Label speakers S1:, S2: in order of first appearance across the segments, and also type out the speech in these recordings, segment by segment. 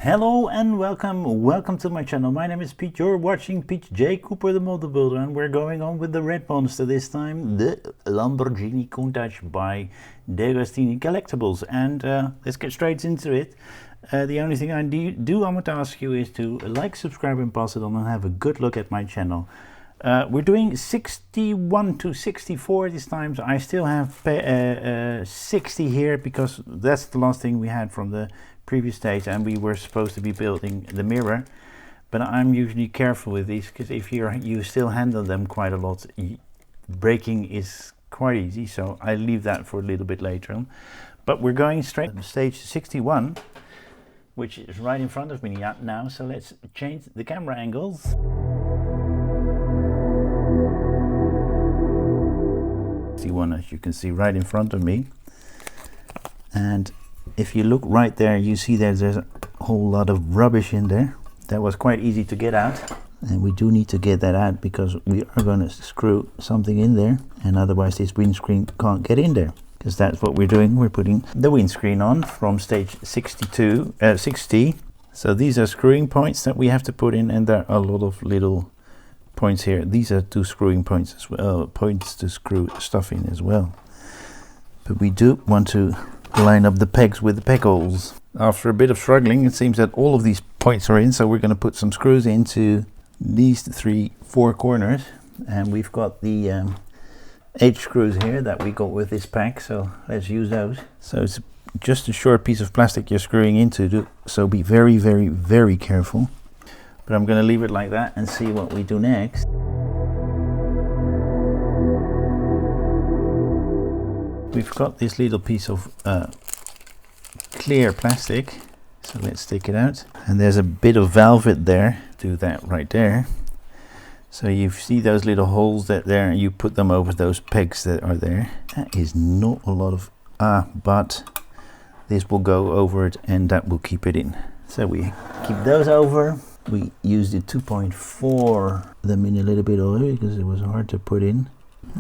S1: Hello and welcome to my channel. My name is Pete, you're watching Pete J. Cooper the Model Builder, and we're going on with the red monster this time, the Lamborghini Countach by D'Agostini Collectibles. And let's get straight into it. The only thing I want to ask you is to like, subscribe and pass it on and have a good look at my channel. We're doing 61 to 64 this time, so I still have 60 here because that's the last thing we had from the previous stage, and we were supposed to be building the mirror. But I'm usually careful with these because if you still handle them quite a lot, breaking is quite easy, so I leave that for a little bit later on. But we're going straight to stage 61, which is right in front of me now, so let's change the camera angles. One, as you can see right in front of me, and if you look right there, you see there's a whole lot of rubbish in there that was quite easy to get out, and we do need to get that out because we are going to screw something in there, and otherwise this windscreen can't get in there, because that's what we're doing. We're putting the windscreen on from stage 60. So these are screwing points that we have to put in, and there are a lot of little points here. These are two screwing points as well, points to screw stuff in as well. But we do want to line up the pegs with the peg holes. After a bit of struggling, it seems that all of these points are in, so we're going to put some screws into these four corners, and we've got the H screws here that we got with this pack, so let's use those. So it's just a short piece of plastic you're screwing into, so be very, very, very careful. But I'm going to leave it like that and see what we do next. We've got this little piece of clear plastic, so let's take it out. And there's a bit of velvet there. Do that right there. So you see those little holes that there, and you put them over those pegs that are there. That is not a lot of but this will go over it, and that will keep it in. So we keep those over. We used the 2.4 them in a little bit earlier because it was hard to put in.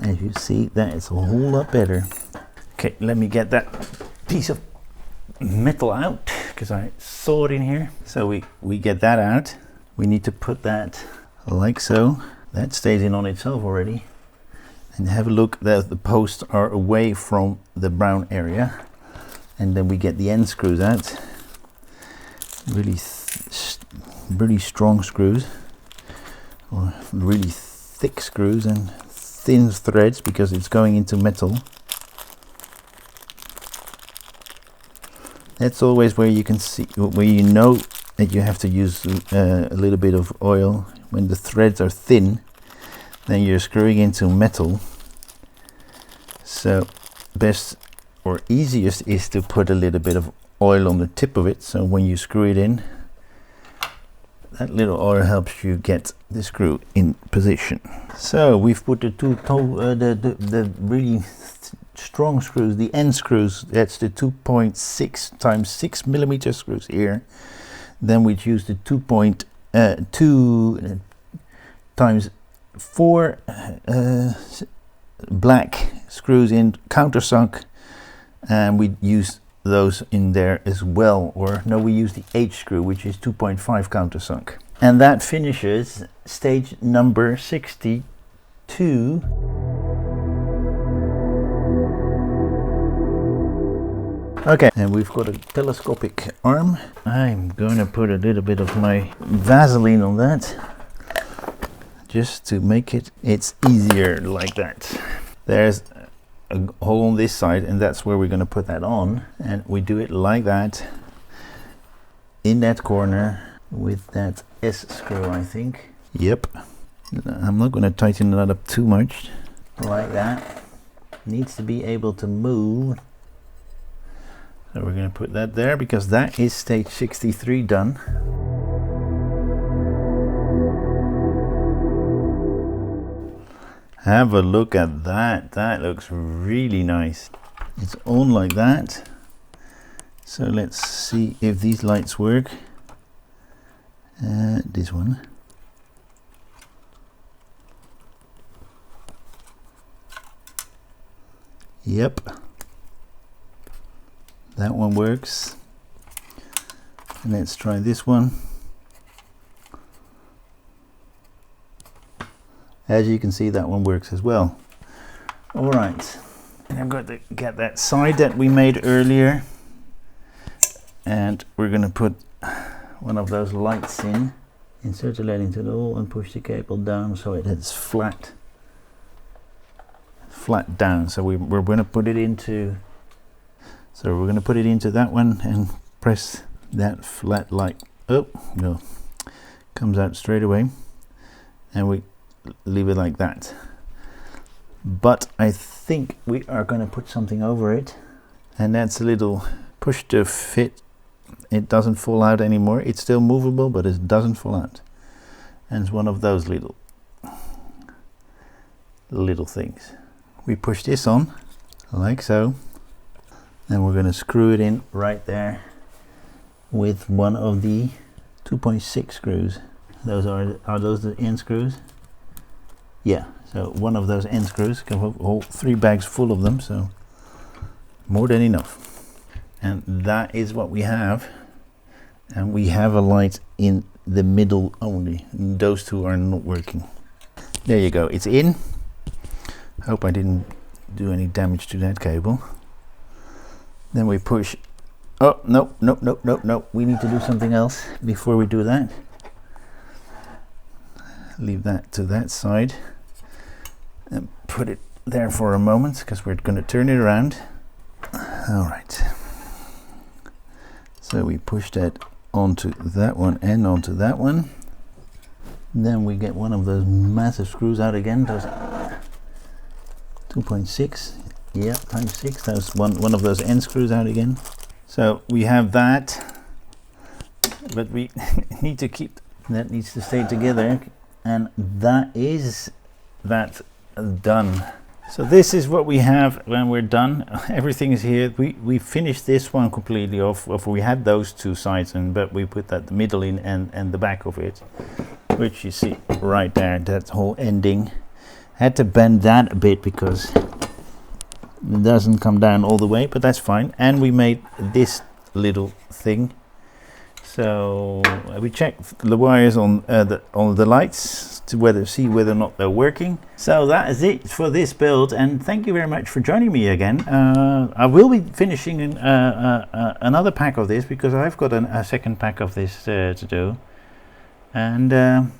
S1: As you see, that is a whole lot better. Okay, let me get that piece of metal out because I saw it in here. So we get that out. We need to put that like so. That stays in on itself already. And have a look that the posts are away from the brown area. And then we get the end screws out. Really strong screws, or really thick screws and thin threads because it's going into metal. That's always where you can see, where you know that you have to use a little bit of oil. When the threads are thin, then you're screwing into metal. So best or easiest is to put a little bit of oil on the tip of it, so when you screw it in, that little oil helps you get the screw in position. So we've put the really strong screws, the end screws, that's the 2.6 times 6 millimeter screws here. Then we'd use the 2.2 times 4 black screws in countersunk, and we'd use those in there as well, or no, we use the H screw, which is 2.5 countersunk. And that finishes stage number 62. Okay, and we've got a telescopic arm. I'm going to put a little bit of my Vaseline on that just to make it's easier like that. There's a hole on this side, and that's where we're going to put that on, and we do it like that in that corner with that S screw, I think. Yep. I'm not going to tighten that up too much. Like that. Needs to be able to move. So we're going to put that there because that is stage 63 done. Have a look at that. That looks really nice. It's on like that. So let's see if these lights work. This one. Yep. That one works. Let's try this one. As you can see, that one works as well. All right, and I'm going to get that side that we made earlier, and we're going to put one of those lights in. Insert the LED into the hole and push the cable down so it is flat down. So we're going to put it into. So we're going to put it into that one and press that flat light. Oh no, comes out straight away, and we leave it like that. But I think we are going to put something over it, and that's a little push to fit. It doesn't fall out anymore. It's still movable, but it doesn't fall out, and it's one of those little things. We push this on like so, and we're going to screw it in right there with one of the 2.6 screws. Those are those the end screws? Yeah, so one of those end screws can hold 3 bags full of them, so more than enough. And that is what we have. And we have a light in the middle only. Those two are not working. There you go, it's in. Hope I didn't do any damage to that cable. Then we push. Oh, no, we need to do something else before we do that. Leave that to that side and put it there for a moment, because we're going to turn it around. All right, so we push that onto that one and onto that one. Then we get one of those massive screws out again, those 2.6, yeah, times 6. That's one of those end screws out again. So we have that, but we need to keep that, needs to stay together, and that is that done. So this is what we have when we're done. Everything is here. We finished this one completely off. We had those two sides, but we put that the middle in and the back of it, which you see right there, that whole ending. Had to bend that a bit because it doesn't come down all the way, but that's fine. And we made this little thing. So we checked the wires on the lights to see whether or not they're working. So that is it for this build, and thank you very much for joining me again. I will be finishing another pack of this, because I've got a second pack of this to do, and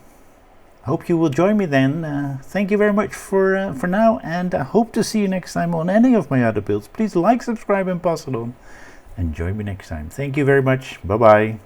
S1: hope you will join me then. Thank you very much for now, and I hope to see you next time on any of my other builds. Please like, subscribe, and pass it on, and join me next time. Thank you very much. Bye bye.